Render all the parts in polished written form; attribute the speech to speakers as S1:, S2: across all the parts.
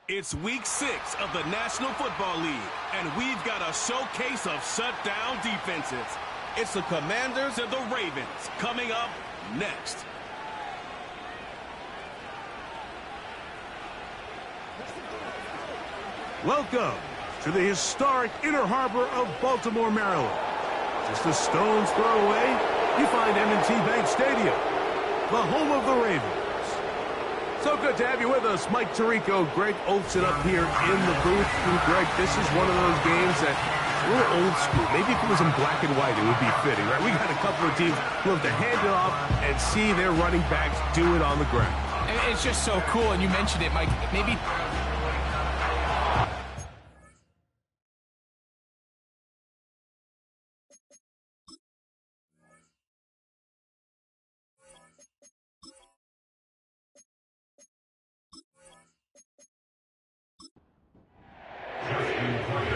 S1: It's week 6 of the National Football League, and we've got a showcase of shutdown defenses. It's the Commanders and the Ravens coming up next.
S2: Welcome to the historic Inner Harbor of Baltimore, Maryland. Just a stone's throw away, you find M&T Bank Stadium, the home of the Ravens. So good to have you with us, Mike Tirico, Greg Olson up here in the booth. And Greg, this is one of those games that a little old school. Maybe if it was in black and white, it would be fitting, right? We got a couple of teams who have to hand it off and see their running backs do it on the ground.
S3: It's just so cool, and you mentioned it, Mike. Maybe...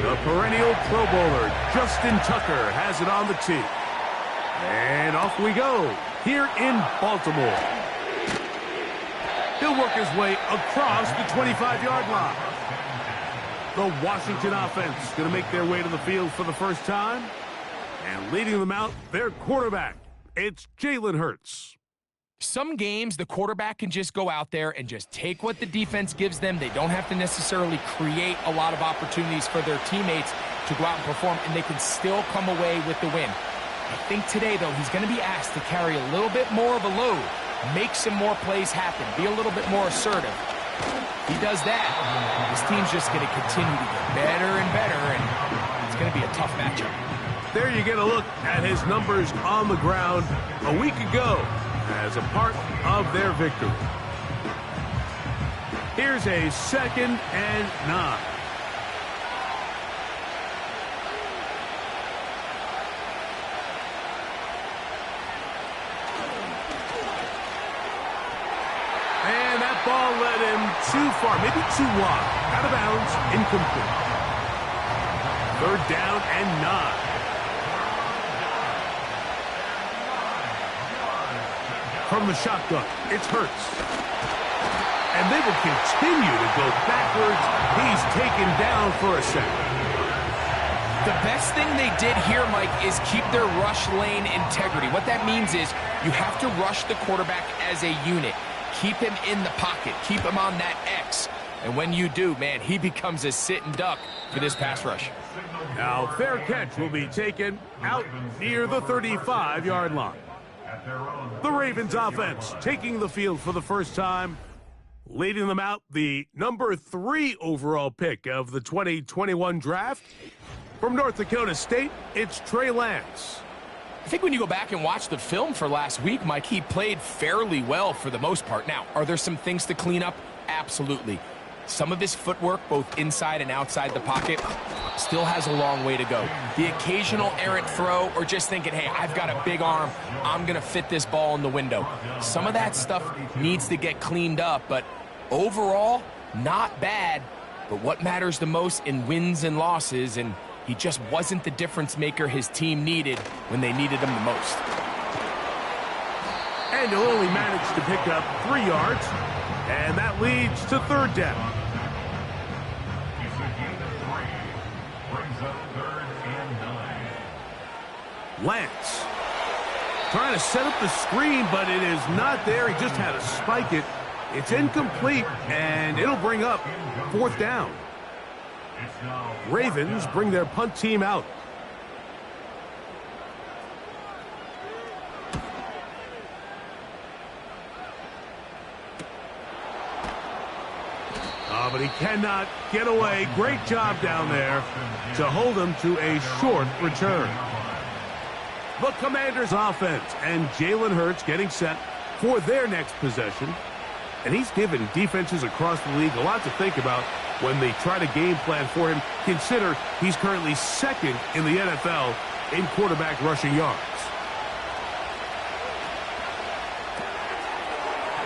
S2: The perennial Pro Bowler, Justin Tucker, has it on the tee. And off we go, here in Baltimore. He'll work his way across the 25-yard line. The Washington offense going to make their way to the field for the first time. And leading them out, their quarterback. It's Jalen Hurts.
S3: Some games, the quarterback can just go out there and just take what the defense gives them. They don't have to necessarily create a lot of opportunities for their teammates to go out and perform, and they can still come away with the win. I think today, though, he's going to be asked to carry a little bit more of a load, make some more plays happen, be a little bit more assertive. He does that, his team's just going to continue to get better and better, and it's going to be a tough matchup.
S2: There you get a look at his numbers on the ground a week ago as a part of their victory. Here's a 2nd and 9. And that ball led him too far, maybe too wide. Out of bounds, incomplete. 3rd down and 9. From the shotgun, it's Hurts. And they will continue to go backwards. He's taken down for a second.
S3: The best thing they did here, Mike, is keep their rush lane integrity. What that means is you have to rush the quarterback as a unit. Keep him in the pocket. Keep him on that X. And when you do, man, he becomes a sitting duck for this pass rush.
S2: Now, fair catch will be taken out near the 35-yard line. The Ravens offense taking the field for the first time, leading them out, the number 3 overall pick of the 2021 draft. From North Dakota State, it's Trey Lance.
S3: I think when you go back and watch the film for last week, Mike, he played fairly well for the most part. Now, are there some things to clean up? Absolutely. Some of his footwork, both inside and outside the pocket, still has a long way to go. The occasional errant throw or just thinking, hey, I've got a big arm, I'm going to fit this ball in the window. Some of that stuff needs to get cleaned up, but overall, not bad. But what matters the most in wins and losses, and he just wasn't the difference maker his team needed when they needed him the most.
S2: And he'll only manage to pick up 3 yards, and that leads to 3rd down. Lance trying to set up the screen, but it is not there. He just had to spike it. It's incomplete, and it'll bring up 4th down. Ravens bring their punt team out. But he cannot get away. Great job down there to hold him to a short return. The Commanders offense and Jalen Hurts getting set for their next possession. And he's given defenses across the league a lot to think about when they try to game plan for him. Consider he's currently 2nd in the NFL in quarterback rushing yards.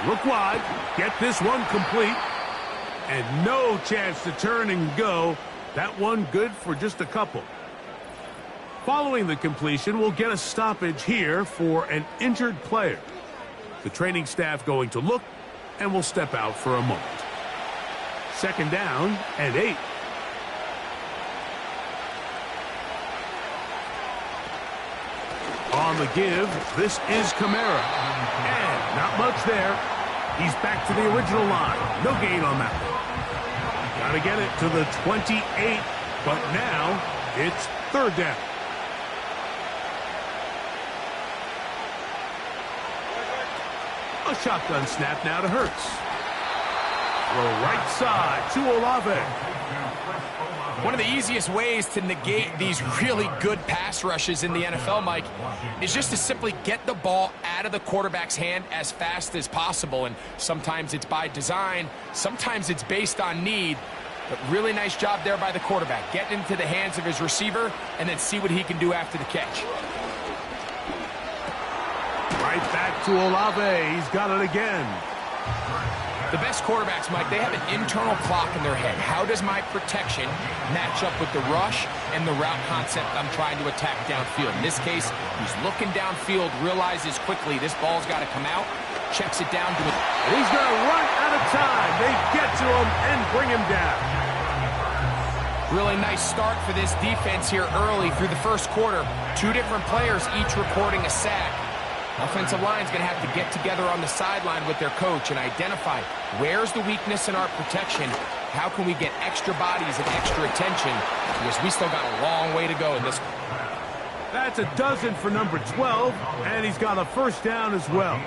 S2: Look wide, get this one complete. And no chance to turn and go. That one good for just a couple. Following the completion, we'll get a stoppage here for an injured player. The training staff going to look, and will step out for a moment. Second down and 8. On the give, this is Kamara. And not much there. He's back to the original line. No gain on that one. Got to get it to the 28, but now it's third down. A shotgun snap now to Hurts. Throw right side to Olave.
S3: One of the easiest ways to negate these really good pass rushes in the NFL, Mike, is just to simply get the ball out of the quarterback's hand as fast as possible. And sometimes it's by design, sometimes it's based on need. But really nice job there by the quarterback. Get into the hands of his receiver and then see what he can do after the catch.
S2: Right back to Olave. He's got it again.
S3: The best quarterbacks, Mike, they have an internal clock in their head. How does my protection match up with the rush and the route concept I'm trying to attack downfield? In this case, he's looking downfield, realizes quickly this ball's got to come out, checks it down to it.
S2: And he's going to run out of time. They get to him and bring him down.
S3: Really nice start for this defense here early through the first quarter. Two different players each recording a sack. Offensive line's going to have to get together on the sideline with their coach and identify where's the weakness in our protection. How can we get extra bodies and extra attention? Because we still got a long way to go in this one.
S2: That's a dozen for number 12, and he's got a first down as well.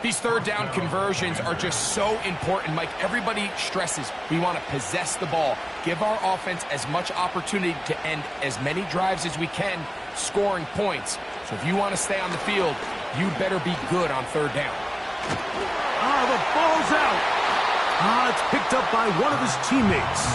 S3: These third down conversions are just so important, Mike. Everybody stresses we want to possess the ball, give our offense as much opportunity to end as many drives as we can, scoring points. So if you want to stay on the field, you better be good on third down.
S2: The ball's out. It's picked up by one of his teammates.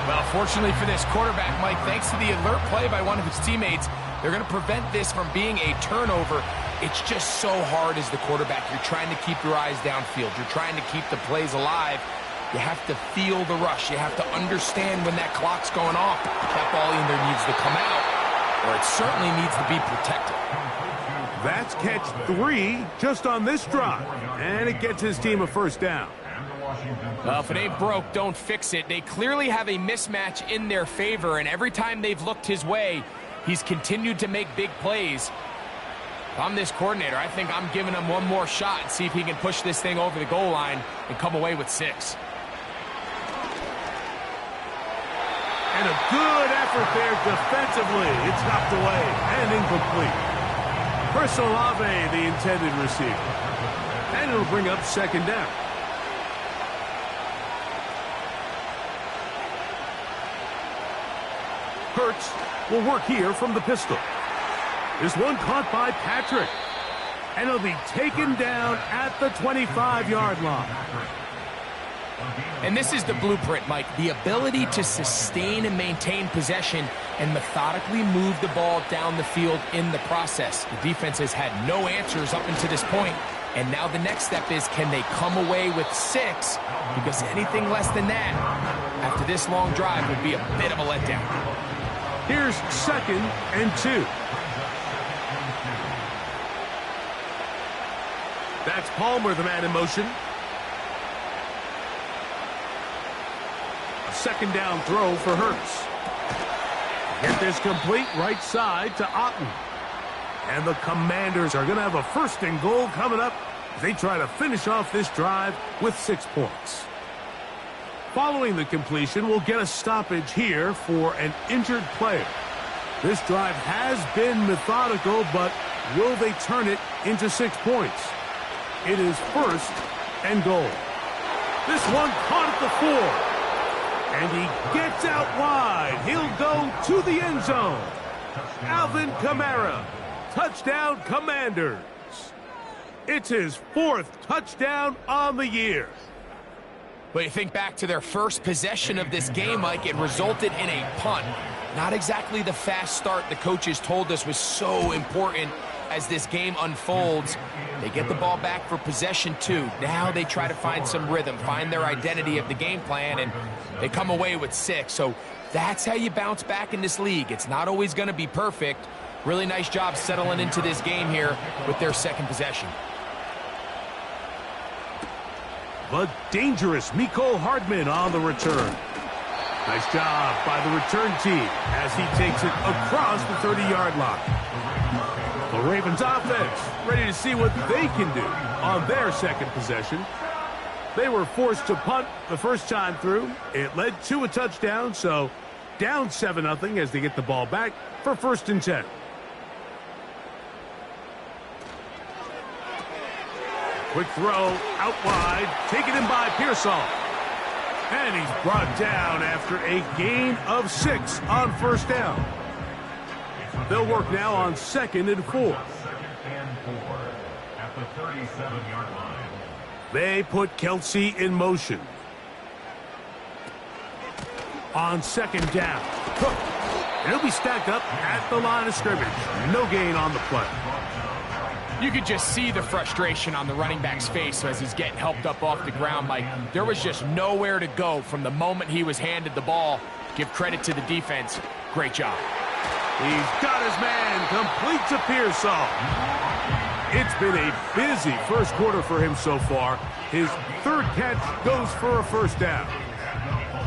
S3: Well, fortunately for this quarterback, Mike, thanks to the alert play by one of his teammates, they're going to prevent this from being a turnover. It's just so hard as the quarterback. You're trying to keep your eyes downfield. You're trying to keep the plays alive. You have to feel the rush. You have to understand when that clock's going off. That ball either needs to come out or it certainly needs to be protected.
S2: That's catch 3 just on this drive. And it gets his team a first down.
S3: Well, if it ain't broke, don't fix it. They clearly have a mismatch in their favor, and every time they've looked his way, he's continued to make big plays. If I'm this coordinator, I think I'm giving him one more shot and see if he can push this thing over the goal line and come away with 6.
S2: And a good effort there defensively. It's knocked away and incomplete. Chris Olave, the intended receiver. And it'll bring up second down. Hurts will work here from the pistol. This one caught by Patrick. And he'll be taken down at the 25-yard line.
S3: And this is the blueprint, Mike. The ability to sustain and maintain possession and methodically move the ball down the field in the process. The defense has had no answers up until this point, and now the next step is, can they come away with 6? Because anything less than that, after this long drive, would be a bit of a letdown.
S2: Here's second and 2. That's Palmer, the man in motion. Second down throw for Hurts. Get this complete right side to Otten. And the Commanders are going to have a first and goal coming up as they try to finish off this drive with 6 points. Following the completion, we'll get a stoppage here for an injured player. This drive has been methodical, but will they turn it into 6 points? It is first and goal. This one caught at the 4. And he gets out wide. He'll go to the end zone. Alvin Kamara. Touchdown, Commanders. It's his 4th touchdown on the year.
S3: But you think back to their first possession of this game, Mike, it resulted in a punt. Not exactly the fast start the coaches told us was so important as this game unfolds. They get the ball back for possession 2. Now they try to find some rhythm, find their identity of the game plan, and they come away with 6. So that's how you bounce back in this league. It's not always going to be perfect. Really nice job settling into this game here with their second possession.
S2: The dangerous Mecole Hardman on the return. Nice job by the return team as he takes it across the 30-yard line. The Ravens offense ready to see what they can do on their second possession. They were forced to punt the first time through. It led to a touchdown, so down 7-0 as they get the ball back for 1st and 10. Quick throw out wide, taken in by Pearsall. And he's brought down after a gain of 6 on 1st down. They'll work now on 2nd and 4.
S4: 2nd and 4 at the 37-yard line.
S2: They put Kelsey in motion. On 2nd down, Cook. And he'll be stacked up at the line of scrimmage. No gain on the play.
S3: You could just see the frustration on the running back's face as he's getting helped up off the ground. Like, there was just nowhere to go from the moment he was handed the ball. Give credit to the defense. Great job.
S2: He's got his man complete to Pearsall. It's been a busy first quarter for him so far. His 3rd catch goes for a 1st down.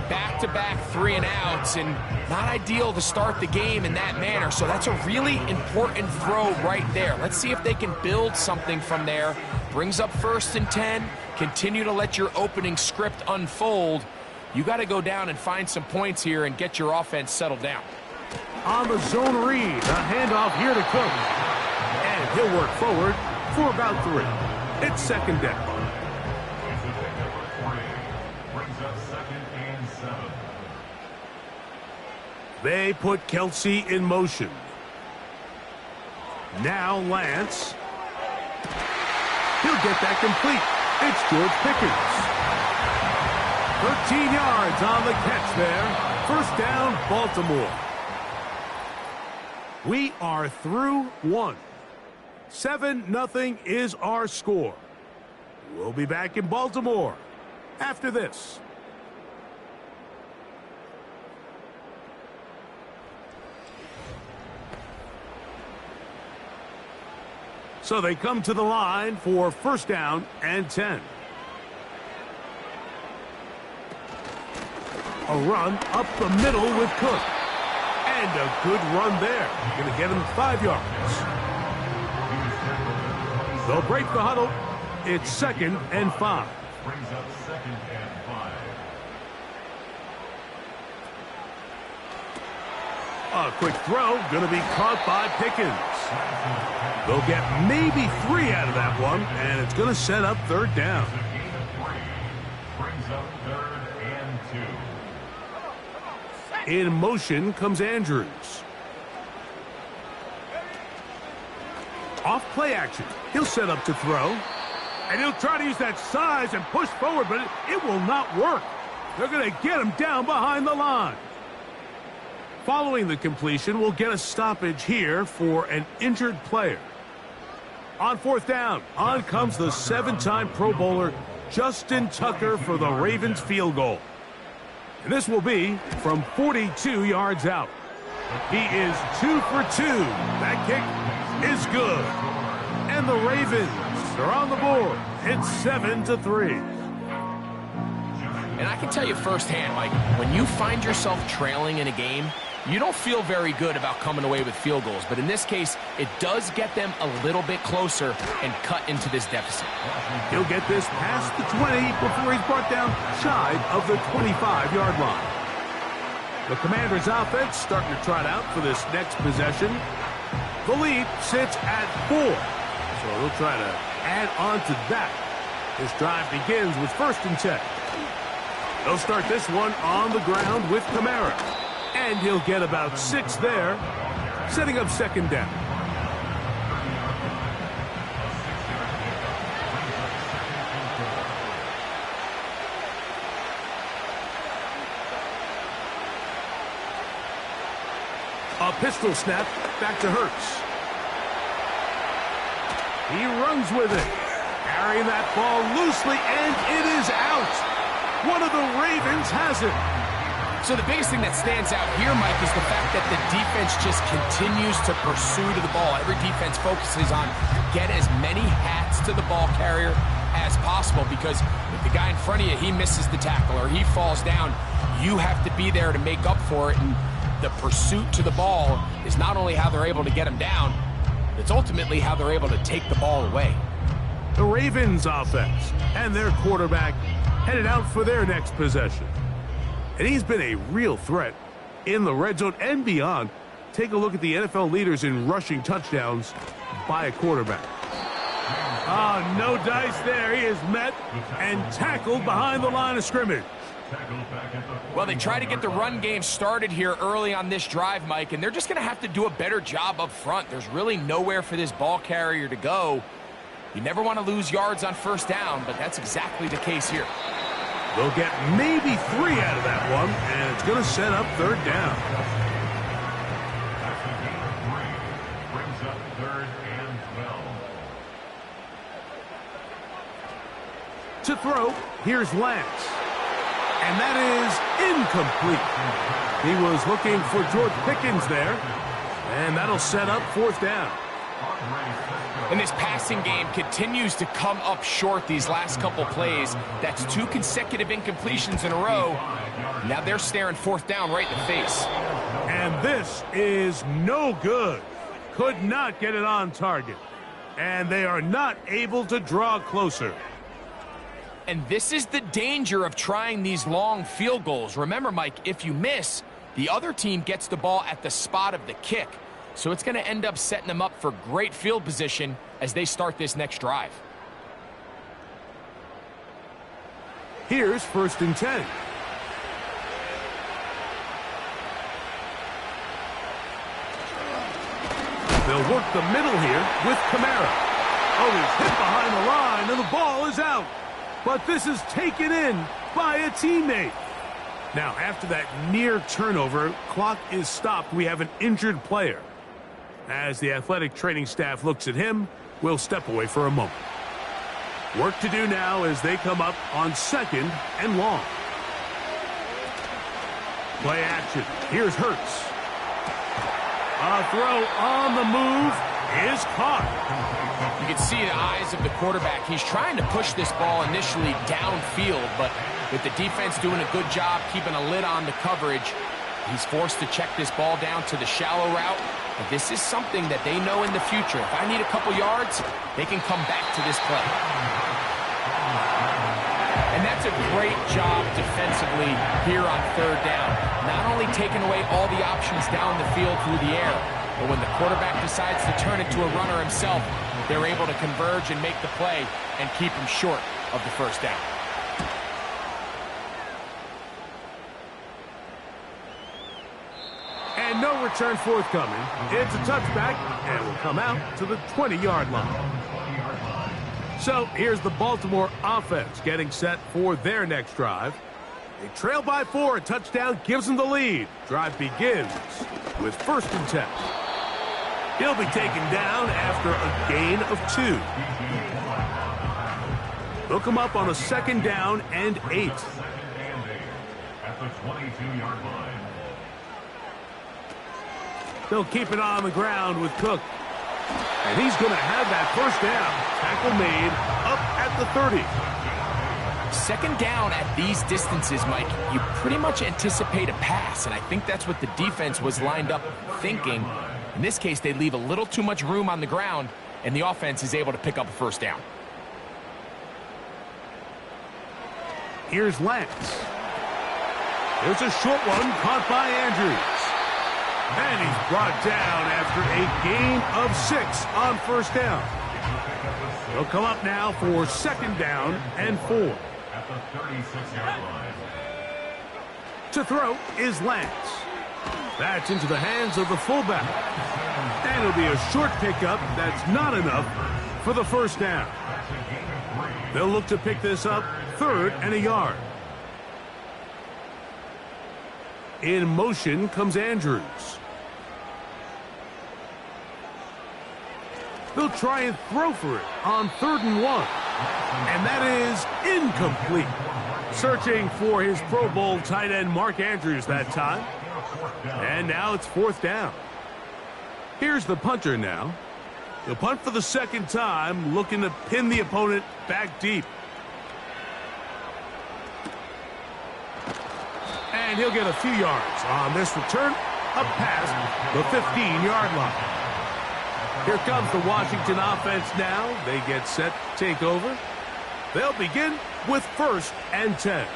S3: Back-to-back 3-and-outs, and not ideal to start the game in that manner. So that's a really important throw right there. Let's see if they can build something from there. Brings up 1st and 10. Continue to let your opening script unfold. You got to go down and find some points here and get your offense settled down.
S2: On the zone read, a handoff here to Cook. And he'll work forward for about 3. It's 2nd down. They put Kelsey in motion. Now Lance. He'll get that complete. It's George Pickens. 13 yards on the catch there. 1st down, Baltimore. We are through 1. 7-0 is our score. We'll be back in Baltimore after this. So they come to the line for 1st down and 10. A run up the middle with Cook. And a good run there. Going to get him 5 yards. They'll break the huddle. It's 2nd and 5.
S4: Brings up 2nd and 5.
S2: A quick throw, going to be caught by Pickens. They'll get maybe 3 out of that one, and it's going to set up 3rd down.
S4: Brings up 3rd and 2.
S2: In motion comes Andrews. Off play action. He'll set up to throw. And he'll try to use that size and push forward, but it will not work. They're going to get him down behind the line. Following the completion, we'll get a stoppage here for an injured player. On 4th down, on comes the 7-time Pro Bowler Justin Tucker for the Ravens field goal. And this will be from 42 yards out. He is 2 for 2. That kick is good. And the Ravens are on the board. It's 7-3.
S3: And I can tell you firsthand, Mike, when you find yourself trailing in a game, you don't feel very good about coming away with field goals. But in this case, it does get them a little bit closer and cut into this deficit.
S2: He'll get this past the 20 before he's brought down shy of the 25-yard line. The Commanders' offense starting to trot out for this next possession. The lead sits at 4. So they'll try to add on to that. This drive begins with 1st and 10. They'll start this one on the ground with Kamara. And he'll get about 6 there, setting up 2nd down. A pistol snap back to Hurts. He runs with it, carrying that ball loosely, and it is out. One of the Ravens has it.
S3: So the biggest thing that stands out here, Mike, is the fact that the defense just continues to pursue to the ball. Every defense focuses on get as many hats to the ball carrier as possible, because if the guy in front of you, he misses the tackle or he falls down, you have to be there to make up for it. And the pursuit to the ball is not only how they're able to get him down, it's ultimately how they're able to take the ball away.
S2: The Ravens offense and their quarterback headed out for their next possession. And he's been a real threat in the red zone and beyond. Take a look at the NFL leaders in rushing touchdowns by a quarterback. Oh, no dice there. He is met and tackled behind the line of scrimmage.
S3: Well, they try to get the run game started here early on this drive, Mike, and they're just going to have to do a better job up front. There's really nowhere for this ball carrier to go. You never want to lose yards on first down, but that's exactly the case here.
S2: They'll get maybe 3 out of that one, and it's going to set up third down.
S4: That's the gain of 3. Brings up 3rd and 12.
S2: To throw, here's Lance. And that is incomplete. He was looking for George Pickens there, and that'll set up 4th down.
S3: And this passing game continues to come up short these last couple plays. That's 2 consecutive incompletions in a row. Now they're staring 4th down right in the face.
S2: And this is no good. Could not get it on target. And they are not able to draw closer.
S3: And this is the danger of trying these long field goals. Remember, Mike, if you miss, the other team gets the ball at the spot of the kick. So it's going to end up setting them up for great field position as they start this next drive.
S2: Here's 1st and 10. They'll work the middle here with Kamara. Oh, he's hit behind the line, and the ball is out. But this is taken in by a teammate. Now, after that near turnover, clock is stopped. We have an injured player. As the athletic training staff looks at him, we'll step away for a moment. Work to do now as they come up on 2nd and long. Play action. Here's Hurts. A throw on the move is caught.
S3: You can see the eyes of the quarterback. He's trying to push this ball initially downfield, but with the defense doing a good job keeping a lid on the coverage, he's forced to check this ball down to the shallow route. But this is something that they know in the future. If I need a couple yards, they can come back to this play. And that's a great job defensively here on 3rd down. Not only taking away all the options down the field through the air, but when the quarterback decides to turn it to a runner himself, they're able to converge and make the play and keep him short of the 1st down.
S2: And no return forthcoming. It's a touchback, and will come out to the 20-yard line. So here's the Baltimore offense getting set for their next drive. They trail by 4. A touchdown gives them the lead. Drive begins with 1st and 10. He'll be taken down after a gain of 2. They'll come up on a 2nd down and 8.
S4: At the 22-yard line.
S2: They'll keep it on the ground with Cook. And he's going to have that 1st down. Tackle made up at the 30.
S3: 2nd down at these distances, Mike, you pretty much anticipate a pass, and I think that's what the defense was lined up thinking. In this case, they leave a little too much room on the ground, and the offense is able to pick up a 1st down.
S2: Here's Lance. There's a short one caught by Andrews. And he's brought down after a gain of 6 on 1st down. They'll come up now for 2nd down and 4.
S4: At the 36-yard line.
S2: To throw is Lance. That's into the hands of the fullback. And it'll be a short pickup that's not enough for the 1st down. They'll look to pick this up 3rd and a yard. In motion comes Andrews. They'll try and throw for it on 3rd and 1. And that is incomplete. Searching for his Pro Bowl tight end Mark Andrews that time. And now it's 4th down. Here's the punter now. He'll punt for the second time, looking to pin the opponent back deep. And he'll get a few yards on this return up past the 15-yard line. Here comes the Washington offense now. They get set to take over. They'll begin with 1st and 10.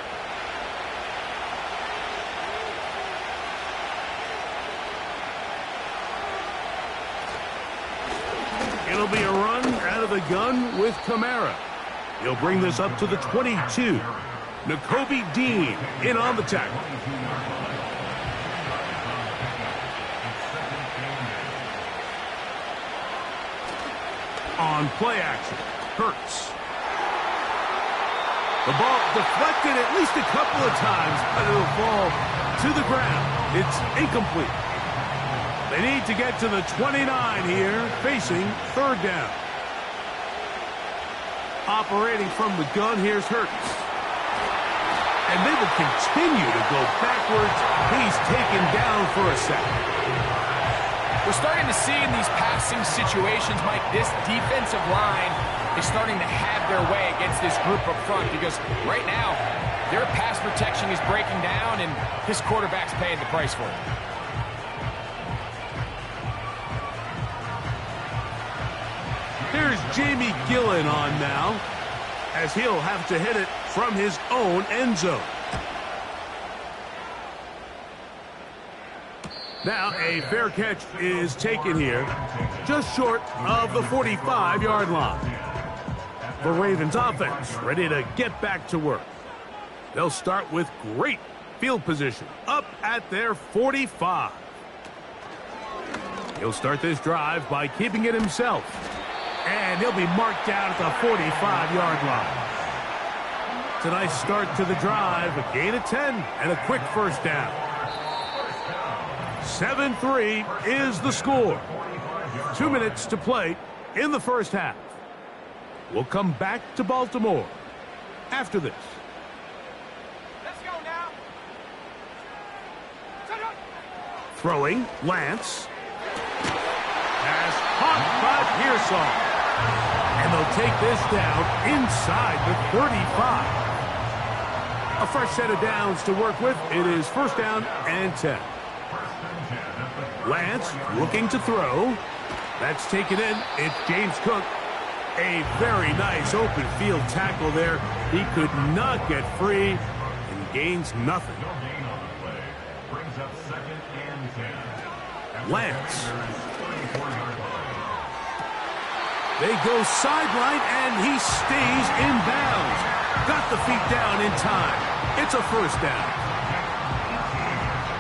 S2: It'll be a run out of the gun with Kamara. He'll bring this up to the 22. Nakobe Dean in on the tackle. On play action, Hurts. The ball deflected at least a couple of times, but it'll fall to the ground. It's incomplete. They need to get to the 29 here, facing 3rd down. Operating from the gun, here's Hurts. And they will continue to go backwards. He's taken down for a sack.
S3: We're starting to see in these passing situations, Mike, this defensive line is starting to have their way against this group up front because right now their pass protection is breaking down and this quarterback's paying the price for it.
S2: Here's Jamie Gillen on now, as he'll have to hit it from his own end zone. Now a fair catch is taken here, just short of the 45-yard line. The Ravens offense ready to get back to work. They'll start with great field position up at their 45. He'll start this drive by keeping it himself. And he'll be marked down at the 45-yard line. It's a nice start to the drive, a gain of 10, and a quick 1st down. 7-3 is the score. 2 minutes to play in the 1st half. We'll come back to Baltimore after this.
S3: Let's go now.
S2: Throwing, Lance. Pass caught by Pearsall. And they'll take this down inside the 35. A fresh set of downs to work with. It is 1st down and 10. Lance looking to throw. That's taken in. It's James Cook. A very nice open field tackle there. He could not get free and gains nothing. Lance. They go sideline and he stays in bounds. Got the feet down in time. It's a 1st down.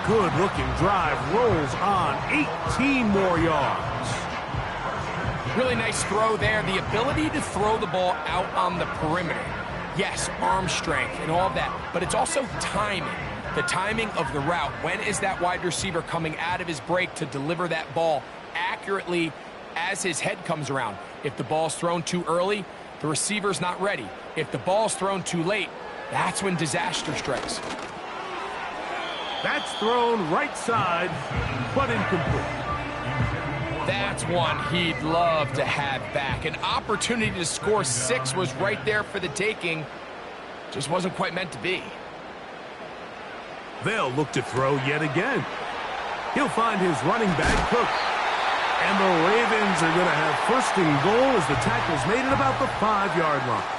S2: Good looking drive, rolls on 18 more yards.
S3: Really nice throw there. The ability to throw the ball out on the perimeter. Yes, arm strength and all of that, but it's also timing. The timing of the route. When is that wide receiver coming out of his break to deliver that ball accurately as his head comes around? If the ball's thrown too early, the receiver's not ready. If the ball's thrown too late, that's when disaster strikes.
S2: That's thrown right side, but incomplete.
S3: That's one he'd love to have back. An opportunity to score 6 was right there for the taking. Just wasn't quite meant to be.
S2: They'll look to throw yet again. He'll find his running back, Cook. And the Ravens are going to have 1st and goal as the tackle's made at about the 5-yard line.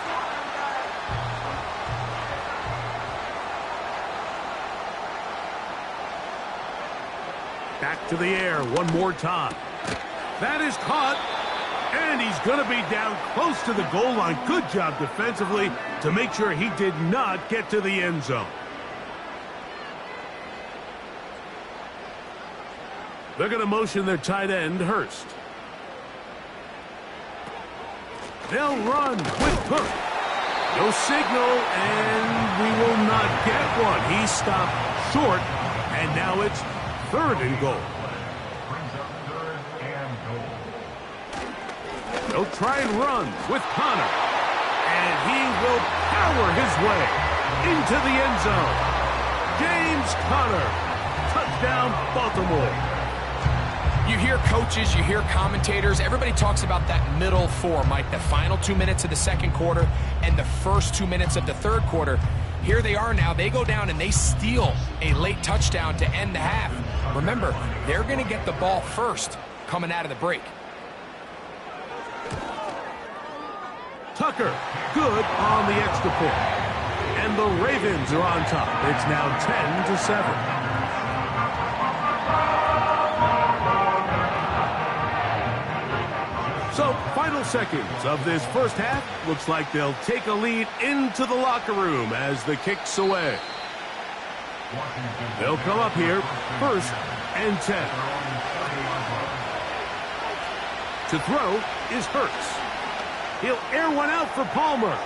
S2: Back to the air one more time. That is caught, and he's going to be down close to the goal line. Good job defensively to make sure he did not get to the end zone. They're going to motion their tight end, Hurst. They'll run with Cook. No signal, and we will not get one. He stopped short, and now it's 3rd and goal. They'll try and run with Connor. And he will power his way into the end zone. James Conner. Touchdown, Baltimore.
S3: You hear coaches, you hear commentators, everybody talks about that middle four, Mike, the final 2 minutes of the second quarter and the first 2 minutes of the third quarter. Here they are now. They go down and they steal a late touchdown to end the half. Remember, they're going to get the ball first coming out of the break.
S2: Tucker, good on the extra point. And the Ravens are on top. It's now 10-7. So, final seconds of this first half. Looks like they'll take a lead into the locker room as the kick's away. They'll come up here, 1st and 10. To throw is Hurts. He'll air one out for Palmer.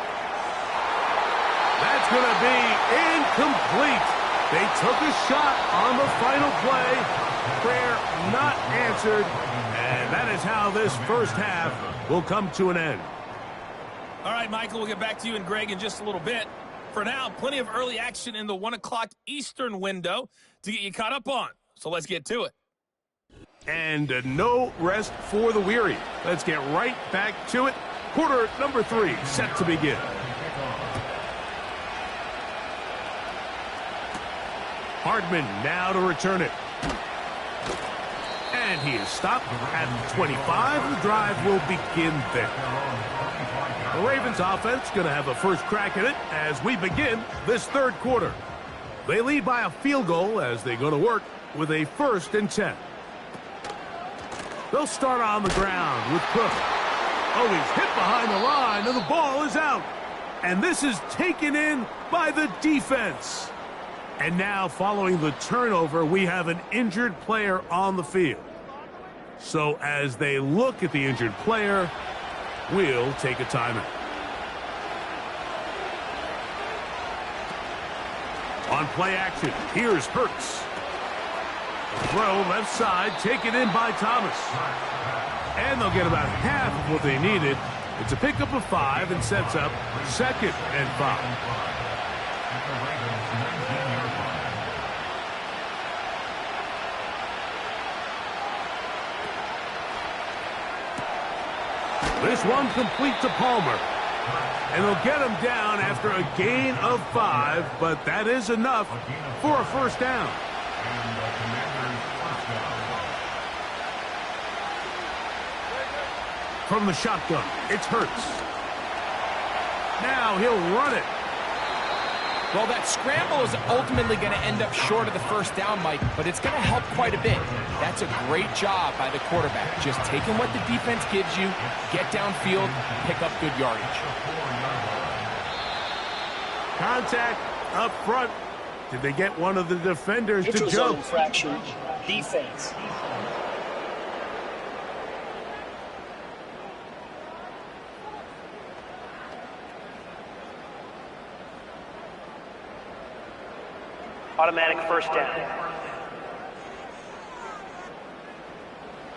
S2: That's going to be incomplete. They took a shot on the final play. Prayer not answered. And that is how this first half will come to an end.
S5: All right, Michael, we'll get back to you and Greg in just a little bit. For now, plenty of early action in the 1 o'clock Eastern window to get you caught up on. So let's get to it.
S2: And no rest for the weary. Let's get right back to it. Quarter number 3 set to begin. Hardman now to return it. And he is stopped at 25. The drive will begin there. The Ravens offense going to have a first crack at it as we begin this third quarter. They lead by a field goal as they go to work with a 1st and 10. They'll start on the ground with Cook. Oh, he's hit behind the line, and the ball is out. And this is taken in by the defense. And now, following the turnover, we have an injured player on the field. So as they look at the injured player, we'll take a timeout. On play action, here's Hurts. The throw left side, taken in by Thomas. And they'll get about half of what they needed. It's a pickup of 5 and sets up 2nd and 5. This one complete to Palmer. And they'll get him down after a gain of 5, but that is enough for a first down. From the shotgun, it's Hurts. Now he'll run it.
S3: Well, that scramble is ultimately going to end up short of the first down, Mike, but it's going to help quite a bit. That's a great job by the quarterback. Just taking what the defense gives you, get downfield, pick up good yardage.
S2: Contact up front. Did they get one of the defenders to jump?
S6: Infraction, defense. Automatic first down.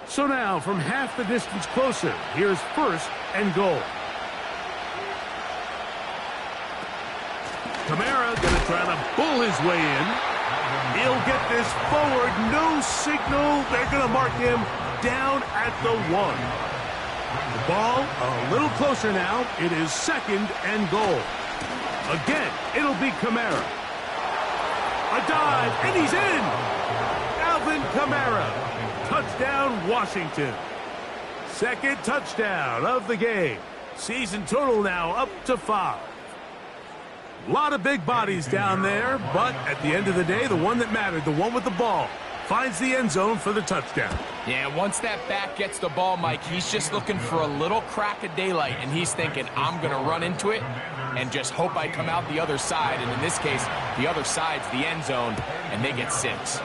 S2: So now, from half the distance closer, here's 1st and goal. Kamara going to try to bull his way in. He'll get this forward. No signal. They're going to mark him down at the 1. The ball a little closer now. It is 2nd and goal. Again, it'll be Kamara. A dive, and he's in! Alvin Kamara. Touchdown, Washington. 2nd touchdown of the game. Season total now up to 5. A lot of big bodies down there, but at the end of the day, the one that mattered, the one with the ball, finds the end zone for the touchdown.
S3: Yeah, once that back gets the ball, Mike, he's just looking for a little crack of daylight, and he's thinking, I'm going to run into it and just hope I come out the other side. And in this case, the other side's the end zone, and they get 6.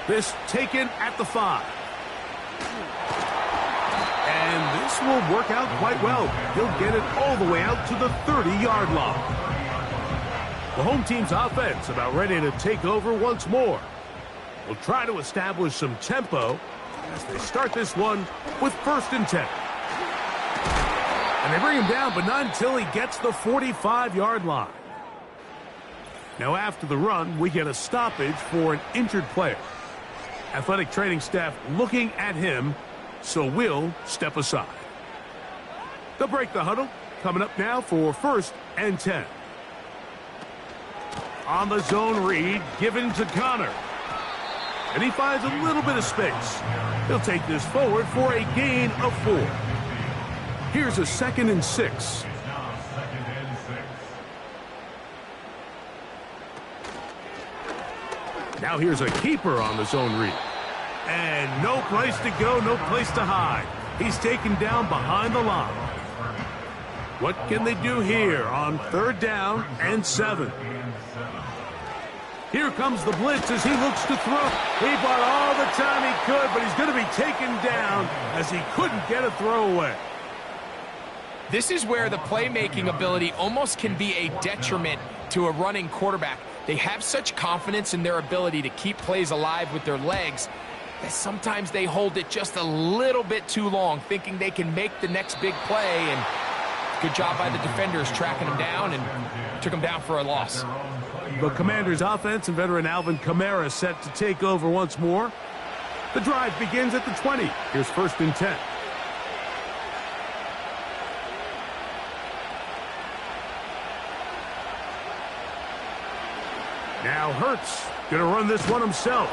S2: This taken at the 5. And this will work out quite well. He'll get it all the way out to the 30-yard line. The home team's offense about ready to take over once more. We'll try to establish some tempo as they start this one with 1st and 10. And they bring him down, but not until he gets the 45-yard line. Now after the run, we get a stoppage for an injured player. Athletic training staff looking at him, so we'll step aside. They'll break the huddle. Coming up now for 1st and 10. On the zone read, given to Connor. And he finds a little bit of space. He'll take this forward for a gain of 4. Here's a 2nd and 6. Now here's a keeper on the zone read. And no place to go, no place to hide. He's taken down behind the line. What can they do here on 3rd down and 7? Here comes the blitz as he looks to throw. He bought all the time he could, but he's going to be taken down as he couldn't get a throwaway.
S3: This is where the playmaking ability almost can be a detriment to a running quarterback. They have such confidence in their ability to keep plays alive with their legs that sometimes they hold it just a little bit too long, thinking they can make the next big play. And good job by the defenders tracking him down and took him down for a loss.
S2: The Commanders' offense and veteran Alvin Kamara set to take over once more. The drive begins at the 20. Here's 1st and 10. Now Hurts going to run this one himself.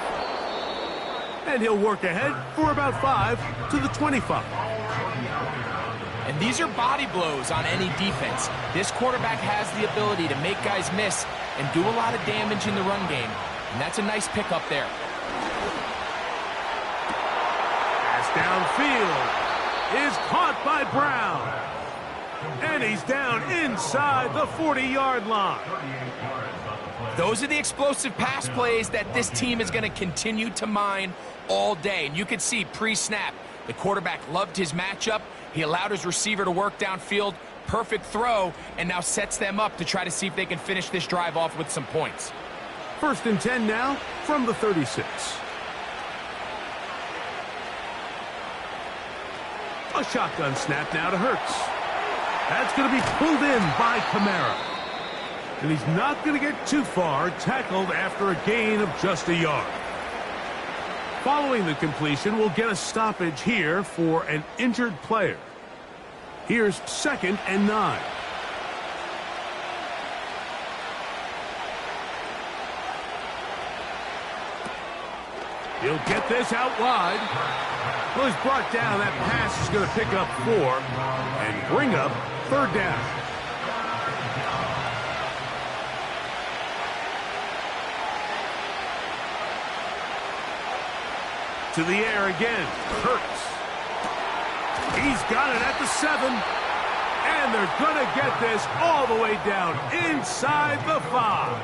S2: And he'll work ahead for about 5 to the 25.
S3: And these are body blows on any defense. This quarterback has the ability to make guys miss and do a lot of damage in the run game. And that's a nice pickup there.
S2: Pass downfield is caught by Brown. And he's down inside the 40-yard line.
S3: Those are the explosive pass plays that this team is going to continue to mine all day. And you can see pre-snap, the quarterback loved his matchup. He allowed his receiver to work downfield. Perfect throw, and now sets them up to try to see if they can finish this drive off with some points.
S2: 1st and 10 now from the 36. A shotgun snap now to Hurts. That's going to be pulled in by Kamara. And he's not going to get too far, tackled after a gain of just a yard. Following the completion, we'll get a stoppage here for an injured player. Here's 2nd and 9. He'll get this out wide. Well, he's brought down. That pass is going to pick up 4 and bring up 3rd down. To the air again. Hurts. He's got it at the 7. And they're going to get this all the way down inside the 5.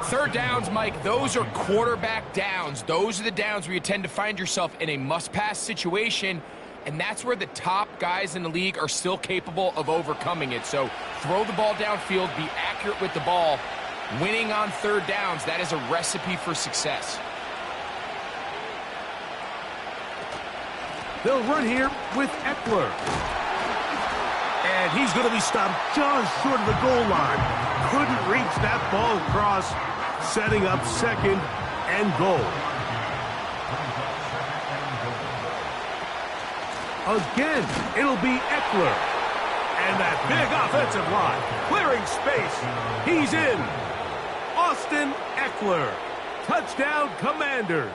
S3: 3rd downs, Mike, those are quarterback downs. Those are the downs where you tend to find yourself in a must-pass situation, and that's where the top guys in the league are still capable of overcoming it. So throw the ball downfield, be accurate with the ball. Winning on 3rd downs, that is a recipe for success.
S2: They'll run here with Eckler. And he's going to be stopped just short of the goal line. Couldn't reach that ball across, setting up 2nd and goal. Again, it'll be Eckler. And that big offensive line, clearing space. He's in. Austin Eckler. Touchdown, Commanders.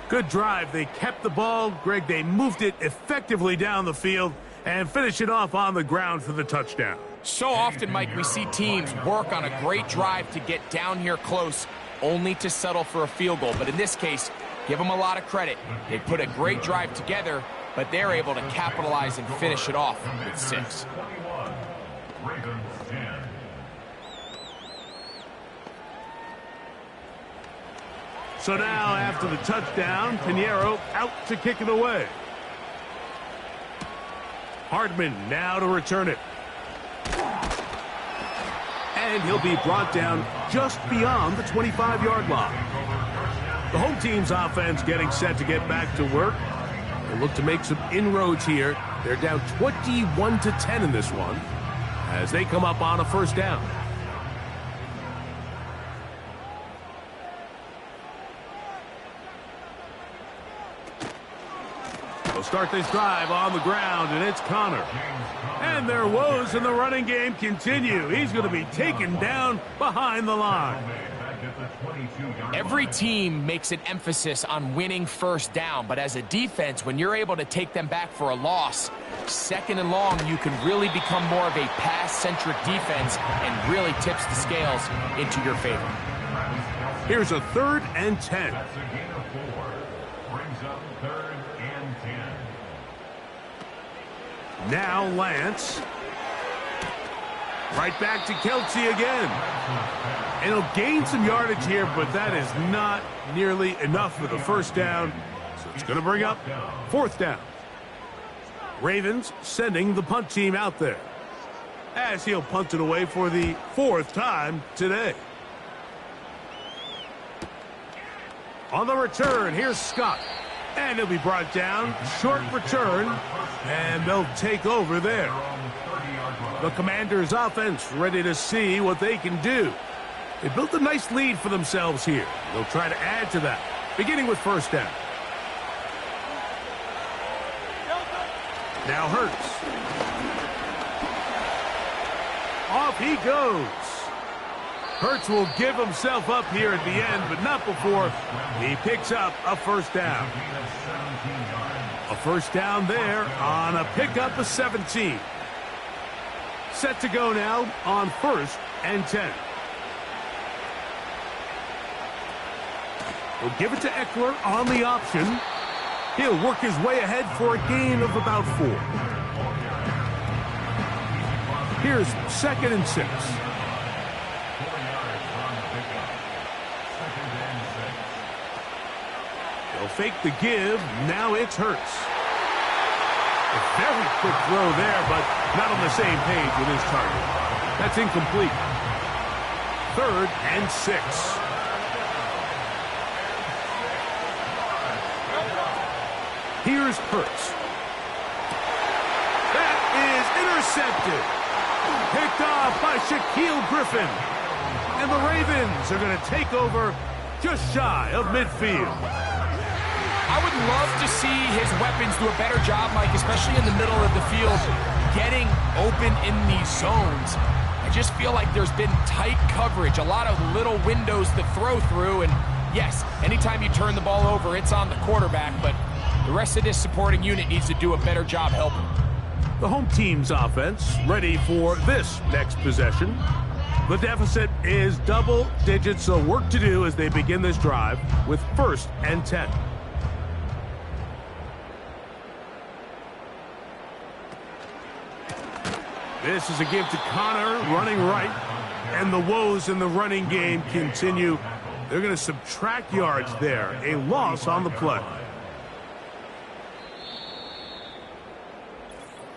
S2: Good drive. They kept the ball. Greg, they moved it effectively down the field and finish it off on the ground for the touchdown.
S3: So often, Mike, we see teams work on a great drive to get down here close, only to settle for a field goal. But in this case, give them a lot of credit. They put a great drive together, but they're able to capitalize and finish it off with 6.
S2: So now, after the touchdown, Pinheiro out to kick it away. Hardman now to return it. And he'll be brought down just beyond the 25-yard line. The home team's offense getting set to get back to work. They look to make some inroads here. They're down 21-10 in this one as they come up on a 1st down. start this drive on the ground, and it's Connor. And their woes in the running game continue. He's going to be taken down behind the line.
S3: Every team makes an emphasis on winning first down, but as a defense, when you're able to take them back for a loss, second and long, you can really become more of a pass-centric defense and really tips the scales into your favor.
S2: Here's a 3rd and 10.
S4: That's a gain of 4. Brings up 3rd and 10.
S2: Now Lance. Right back to Kelsey again. And he'll gain some yardage here, but that is not nearly enough for the first down. So it's going to bring up 4th down. Ravens sending the punt team out there, as he'll punt it away for the 4th time today. On the return, here's Scott. And he'll be brought down. Short return. And they'll take over there. The Commanders' offense ready to see what they can do. They built a nice lead for themselves here. They'll try to add to that, beginning with first down. Now Hurts. Off he goes. Hurts will give himself up here at the end, but not before he picks up a first down. A first down there on a pickup of 17. Set to go now on 1st and 10. We'll give it to Eckler on the option. He'll work his way ahead for a gain of about 4. Here's 2nd and 6. They'll fake the give. Now it's Hurts. A very quick throw there, but not on the same page with his target. That's incomplete. 3rd and 6. Here's Hurts. That is intercepted. Picked off by Shaquille Griffin. And the Ravens are going to take over just shy of midfield.
S3: I would love to see his weapons do a better job, Mike, especially in the middle of the field, getting open in these zones. I just feel like there's been tight coverage, a lot of little windows to throw through, and yes, anytime you turn the ball over, it's on the quarterback, but the rest of this supporting unit needs to do a better job helping.
S2: The home team's offense ready for this next possession. The deficit is double digits, so work to do as they begin this drive with 1st and 10. This is a give to Connor, running right. And the woes in the running game continue. They're going to subtract yards there. A loss on the play.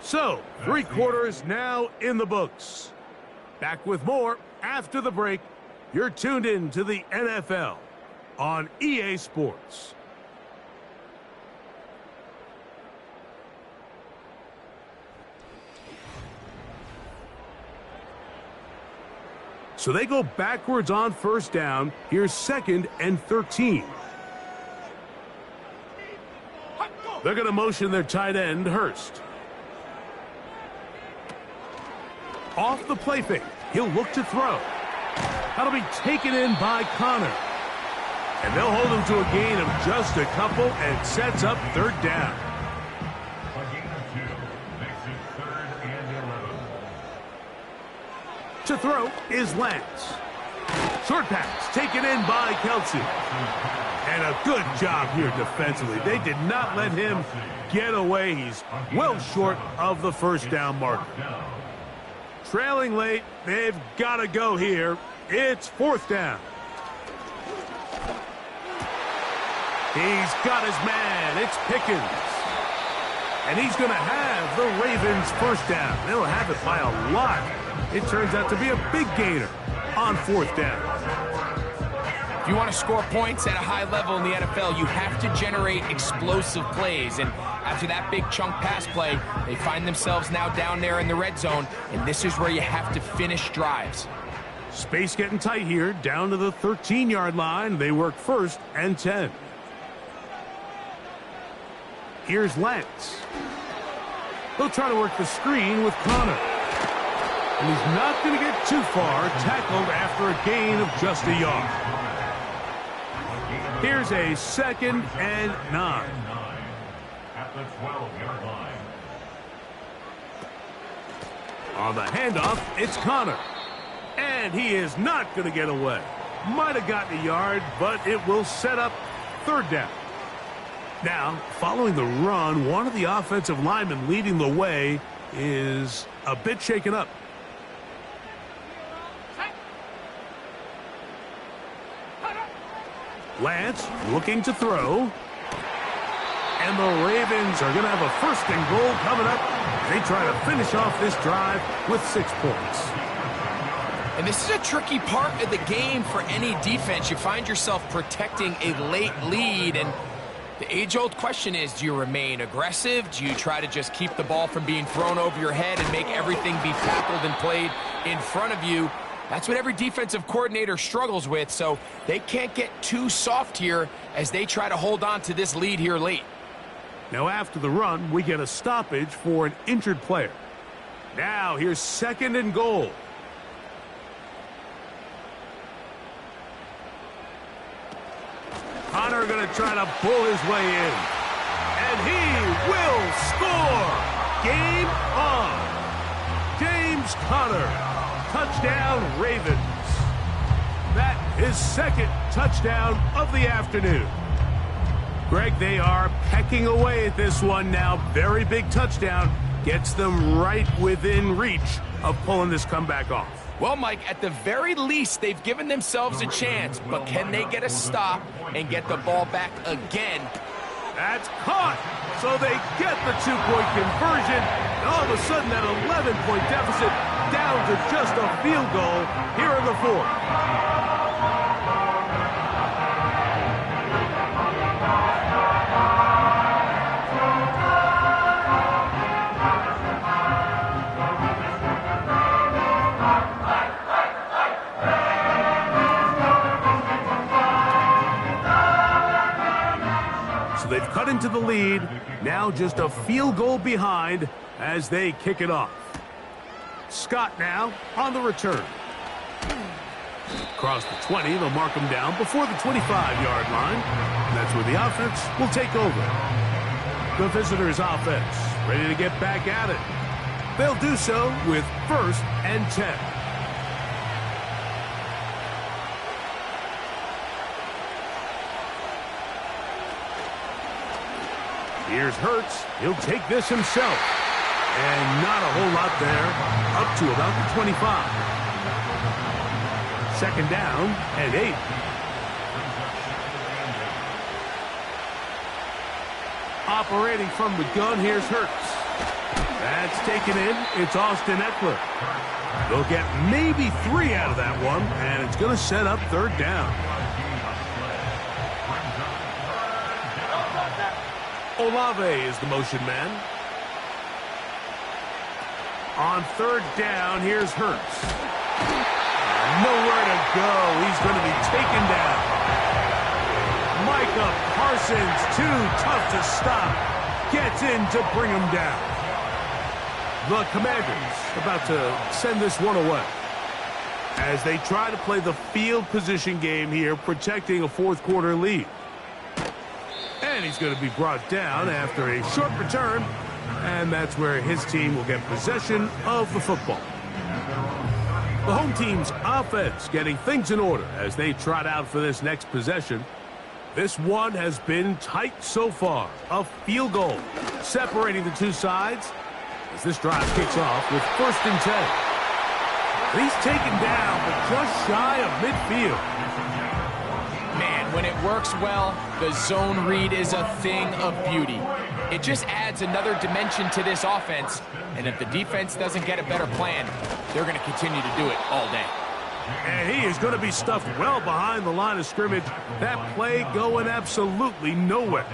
S2: So, 3 quarters now in the books. Back with more after the break. You're tuned in to the NFL on EA Sports. So they go backwards on first down. Here's 2nd and 13. They're going to motion their tight end, Hurst. Off the play fake. He'll look to throw. That'll be taken in by Connor. And they'll hold him to a gain of just a couple and sets up 3rd down.
S4: A gain of 2 makes it 3rd and 11.
S2: To throw is Lance. Short pass taken in by Kelsey. And a good job here defensively. They did not let him get away. He's well short of the first down marker. Trailing late, they've got to go here. It's 4th down. He's got his man. It's Pickens. And he's going to have the Ravens first down. They'll have it by a lot. It turns out to be a big gainer on 4th down.
S3: If you want to score points at a high level in the NFL, you have to generate explosive plays. And after that big chunk pass play, they find themselves now down there in the red zone. And this is where you have to finish drives.
S2: Space getting tight here, down to the 13-yard line. They work 1st and 10. Here's Lance. He'll try to work the screen with Connor. And he's not going to get too far, tackled after a gain of just a yard. Here's a 2nd and 9.
S4: At the 12-yard line.
S2: On the handoff, it's Connor. And he is not going to get away. Might have gotten a yard, but it will set up 3rd down. Now, following the run, one of the offensive linemen leading the way is a bit shaken up. Lance looking to throw. And the Ravens are going to have a 1st and goal coming up. They try to finish off this drive with 6 points.
S3: And this is a tricky part of the game for any defense. You find yourself protecting a late lead, and the age-old question is, do you remain aggressive? Do you try to just keep the ball from being thrown over your head and make everything be tackled and played in front of you? That's what every defensive coordinator struggles with, so they can't get too soft here as they try to hold on to this lead here late.
S2: Now after the run, we get a stoppage for an injured player. Now here's 2nd and goal. Connor going to try to pull his way in. And he will score! Game on! James Conner. Touchdown, Ravens. That is 2nd touchdown of the afternoon. Greg, they are pecking away at this one now. Very big touchdown. Gets them right within reach of pulling this comeback off.
S3: Well, Mike, at the very least, they've given themselves a chance, but can they get a stop and get the ball back again?
S2: That's caught. So they get the 2-point conversion. And all of a sudden, that 11-point deficit down to just a field goal here in the 4th. They've cut into the lead, now just a field goal behind as they kick it off. Scott now on the return. Across the 20, they'll mark him down before the 25-yard line. And that's where the offense will take over. The visitors' offense ready to get back at it. They'll do so with 1st and 10. Here's Hurts. He'll take this himself. And not a whole lot there. Up to about the 25. 2nd down and 8. Operating from the gun, here's Hurts. That's taken in. It's Austin Eckler. They'll get maybe 3 out of that one, and it's going to set up 3rd down. Olave is the motion man. On 3rd down, here's Hurts. Nowhere to go. He's going to be taken down. Micah Parsons, too tough to stop. Gets in to bring him down. The Commanders about to send this one away as they try to play the field position game here, protecting a 4th quarter lead. And he's going to be brought down after a short return, and that's where his team will get possession of the football. The home team's offense getting things in order as they trot out for this next possession. This one has been tight so far. A field goal separating the two sides as this drive kicks off with 1st and 10. He's taken down, but just shy of midfield.
S3: Man, when it works well, the zone read is a thing of beauty. It just adds another dimension to this offense, and if the defense doesn't get a better plan, they're going to continue to do it all day.
S2: And he is going to be stuffed well behind the line of scrimmage. That play going absolutely nowhere.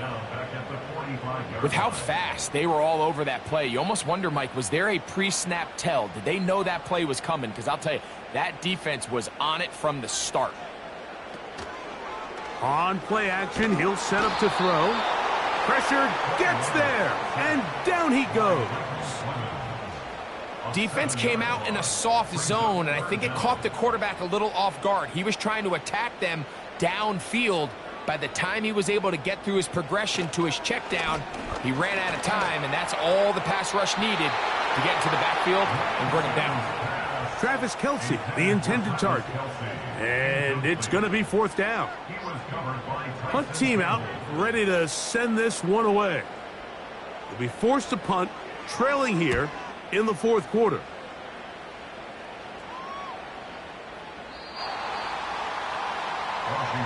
S3: With how fast they were all over that play, you almost wonder, Mike, was there a pre-snap tell? Did they know that play was coming? Because I'll tell you, that defense was on it from the start.
S2: On play action, he'll set up to throw. Pressure gets there, and down he goes.
S3: Defense came out in a soft zone, and I think it caught the quarterback a little off guard. He was trying to attack them downfield. By the time he was able to get through his progression to his check down, he ran out of time, and that's all the pass rush needed to get into the backfield and bring him down.
S2: Travis Kelce, the intended target. And it's going to be fourth down. Punt team out, ready to send this one away. They'll be forced to punt, trailing here in the fourth quarter.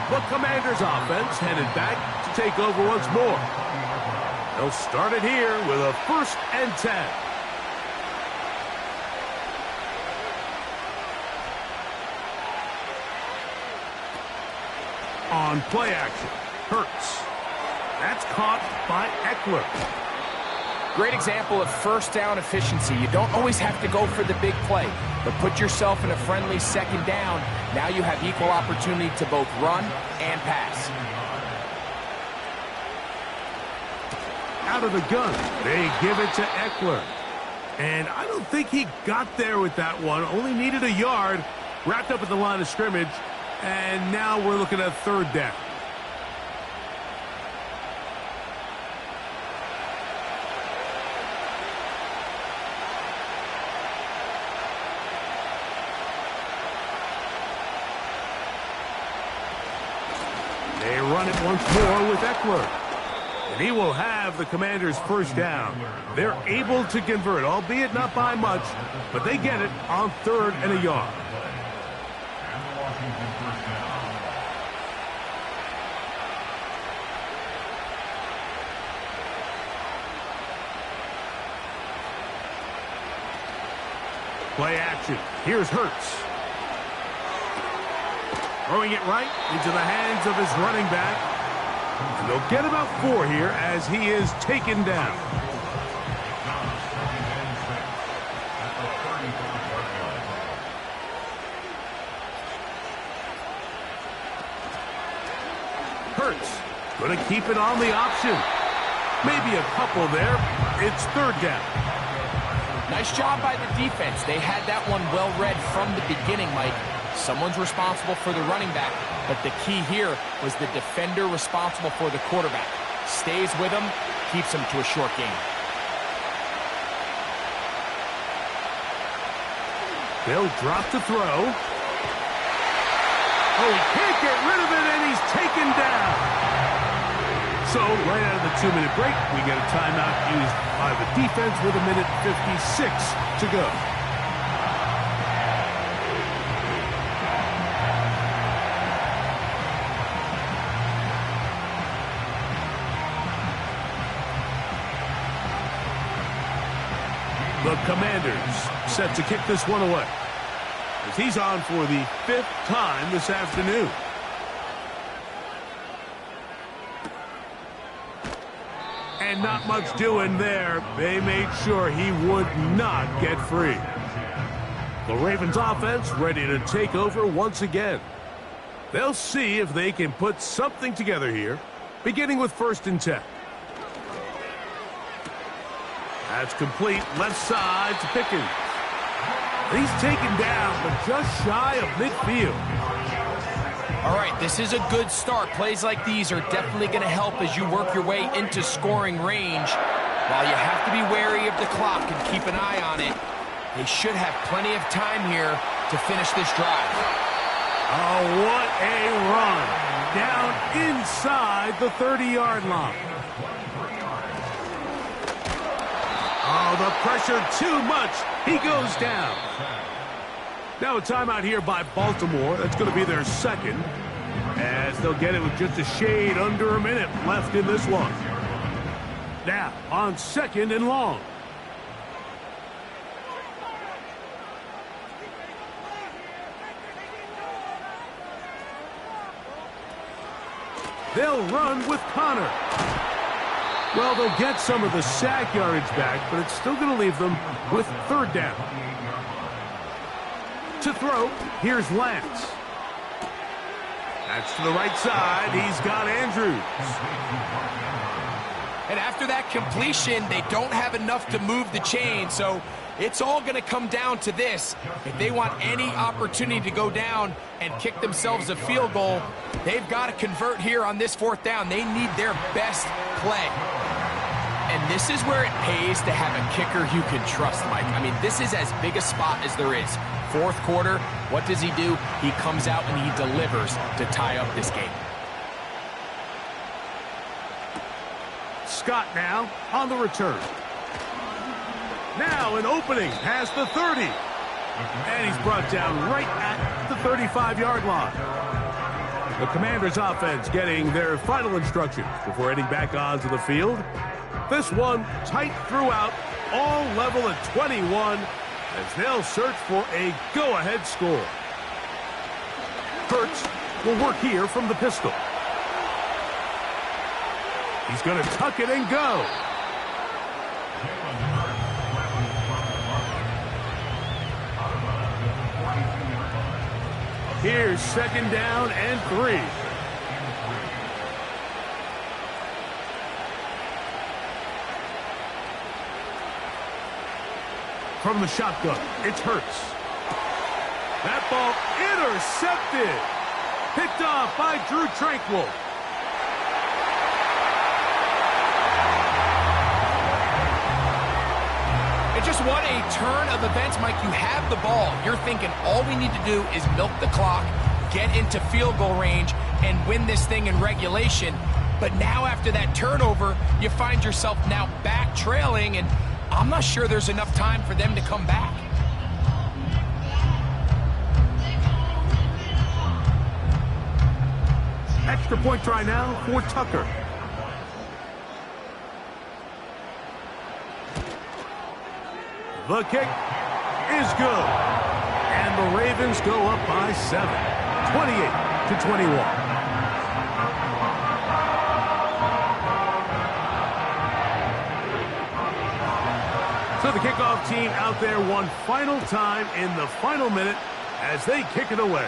S2: The Commanders' offense headed back to take over once more. They'll start it here with a 1st and 10. On play action, Hurts. That's caught by Eckler.
S3: Great example of first down efficiency. You don't always have to go for the big play, but put yourself in a friendly second down. Now you have equal opportunity to both run and pass.
S2: Out of the gun, they give it to Eckler. And I don't think he got there with that one. Only needed a yard, wrapped up at the line of scrimmage, and now we're looking at 3rd down. They run it once more with Eckler. And he will have the Commanders' 1st down. They're able to convert, albeit not by much, but they get it on 3rd and a yard. Play action. Here's Hurts. Throwing it right into the hands of his running back. And they'll get about 4 here as he is taken down. Hurts going to keep it on the option. Maybe a couple there. It's 3rd down.
S3: Nice job by the defense. They had that one well read from the beginning, Mike. Someone's responsible for the running back, but the key here was the defender responsible for the quarterback. Stays with him, keeps him to a short game.
S2: They'll drop to throw. Oh, he can't get rid of it, and he's taken down. So, right out of the 2-minute break, we get a timeout used by the defense with 1:56 to go. The Commanders set to kick this one away, as he's on for the 5th time this afternoon. And not much doing there. They made sure he would not get free. The Ravens offense ready to take over once again. They'll see if they can put something together here, beginning with 1st and 10. That's complete left side to Pickens. He's taken down, but just shy of midfield.
S3: All right, this is a good start. Plays like these are definitely going to help as you work your way into scoring range. While you have to be wary of the clock and keep an eye on it, they should have plenty of time here to finish this drive.
S2: Oh, what a run. Down inside the 30-yard line. Oh, the pressure too much. He goes down. Now a timeout here by Baltimore. That's going to be their 2nd, as they'll get it with just a shade under a minute left in this one. Now on 2nd and long. They'll run with Connor. Well, they'll get some of the sack yardage back, but it's still going to leave them with 3rd down. To throw, here's Lance. That's to the right side. He's got Andrews.
S3: And after that completion, they don't have enough to move the chain, so it's all going to come down to this. If they want any opportunity to go down and kick themselves a field goal, they've got to convert here on this 4th down. They need their best play. And this is where it pays to have a kicker you can trust, Mike. I mean, this is as big a spot as there is. 4th quarter, what does he do? He comes out and he delivers to tie up this game.
S2: Scott now on the return. Now an opening past the 30. And he's brought down right at the 35-yard line. The Commanders' offense getting their final instructions before heading back onto the field. This one tight throughout, all level at 21, as they'll search for a go-ahead score. Hurts will work here from the pistol. He's going to tuck it and go. Here's 2nd down and 3. From the shotgun, it's Hurts. That ball intercepted. Picked off by Drew Tranquill.
S3: Just what a turn of events, Mike. You have the ball. You're thinking all we need to do is milk the clock, get into field goal range, and win this thing in regulation. But now after that turnover, you find yourself now back trailing, and I'm not sure there's enough time for them to come back.
S2: Extra point try now for Tucker. The kick is good. And the Ravens go up by 7, 28-21. So the kickoff team out there one final time in the final minute as they kick it away.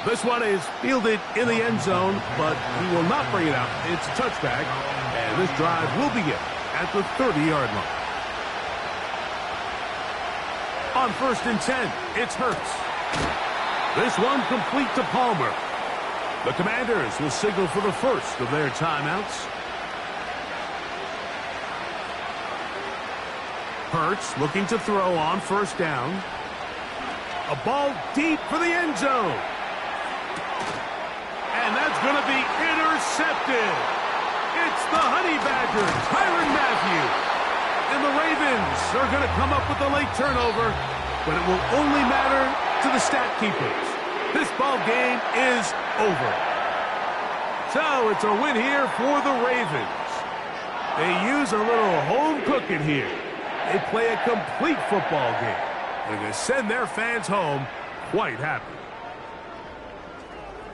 S2: This one is fielded in the end zone, but he will not bring it out. It's a touchback, and this drive will begin at the 30-yard line. On 1st and 10, it's Hurts. This one complete to Palmer. The Commanders will signal for the first of their timeouts. Hurts looking to throw on 1st down. A ball deep for the end zone. And that's going to be intercepted. It's the Honey Badger, Tyrann Mathieu. And the Ravens are going to come up with a late turnover, but it will only matter to the stat keepers. This ball game is over. So it's a win here for the Ravens. They use a little home cooking here. They play a complete football game. They're going to send their fans home quite happy.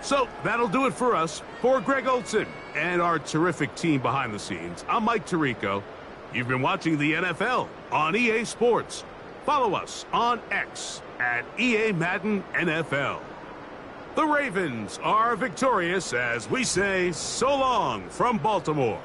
S2: So that'll do it for us. For Greg Olson and our terrific team behind the scenes, I'm Mike Tirico. You've been watching the NFL on EA Sports. Follow us on X at EA Madden NFL. The Ravens are victorious as we say so long from Baltimore.